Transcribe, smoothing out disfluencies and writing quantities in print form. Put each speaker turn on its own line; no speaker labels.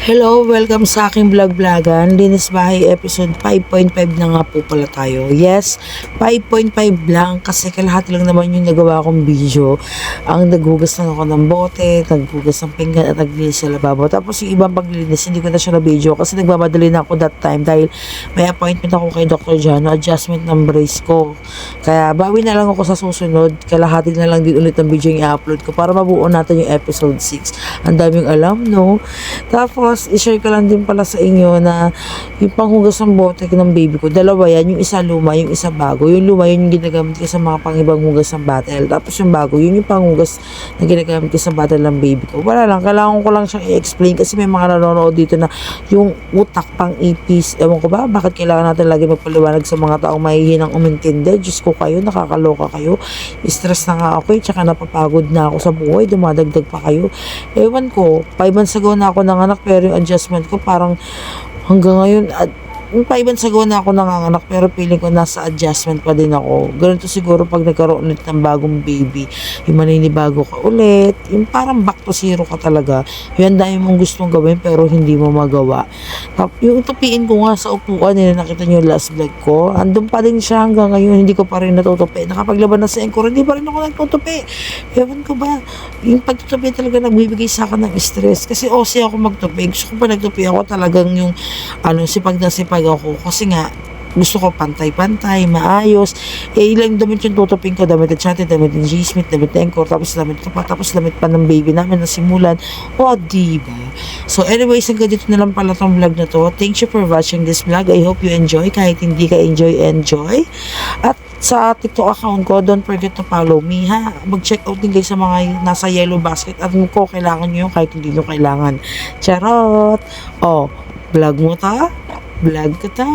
Hello, welcome sa aking vlog-vlogan. Linis Bahay episode 5.5 na nga po pala tayo. Yes, 5.5 lang kasi kalahati lang naman yung nagawa kong video. Ang naghugas lang ako ng bote, naghugas ng pinggan at naglinis sa lababo. Tapos yung ibang paglilinis, hindi ko na siya na video kasi nagmamadali na ako that time dahil may appointment ako kay Dr. Jano, adjustment ng brace ko. Kaya bawi na lang ako sa susunod. Kalahati na lang din ulit ng video yung i-upload ko para mabuo natin yung episode 6. Ang daming alam, no? Tapos, i-share ko lang din pala sa inyo na yung panghugas ng bote ng baby ko, dalawa yan, yung isa luma, yung isa bago. Yung luma, yun yung ginagamit ko sa mga pangibang hugas ng bottle. Tapos yung bago, yun yung panghugas na ginagamit ko sa bottle ng baby ko. Wala lang, kailangan ko lang siyang i-explain kasi may mga nanonood dito na yung utak pang ipis. Ewan ko ba, bakit kailangan natin lagi magpaliwanag sa mga taong mahihinang umintindi? Diyos ko kayo, nakakaloka kayo. Stress na nga ako tsaka napapagod na ako sa buhay, dumadagdag pa kayo. Ewan ko, 5 months ago na ako nanganak pero yung adjustment ko parang hanggang ngayon yung 5 months ago na ako nanganganak pero feeling ko nasa adjustment pa din ako. Ganito siguro pag nagkaroon ulit ng bagong baby, yung maninibago ka ulit, yung parang back to zero ka talaga. Yung dami mong gustong gawin pero hindi mo magawa. Yung tupiin ko nga sa upuan nila, nakita nyo yung last vlog ko, andun pa din siya hanggang ngayon, hindi ko pa rin natutupi. Nakapaglaban na sa encore, hindi pa rin ako nagtutupi. Ewan ko ba, yung pagtutupi talaga nagbibigay sa akin ng stress kasi OC ako magtupi. Gusto ko pa nagtupi ako talagang yung sipag na sipag ako kasi nga gusto ko pantay-pantay, maayos. Ilang damit yung tutupin ko, damit ng chatty, damit ng G-Smith, damit ng encore, tapos damit ko pa, tapos damit pa ng baby namin na simulan. Diba? So anyways, hanggang dito na lang pala tong vlog na to. Thank you for watching this vlog. I hope you enjoy. Kahit hindi ka enjoy. At sa TikTok account ko, don't forget to follow me, ha? Mag-check out din kayo sa mga nasa yellow basket at kung kailangan nyo kahit hindi nyo kailangan. Charot! Vlog mo ta? Vlog ka ta?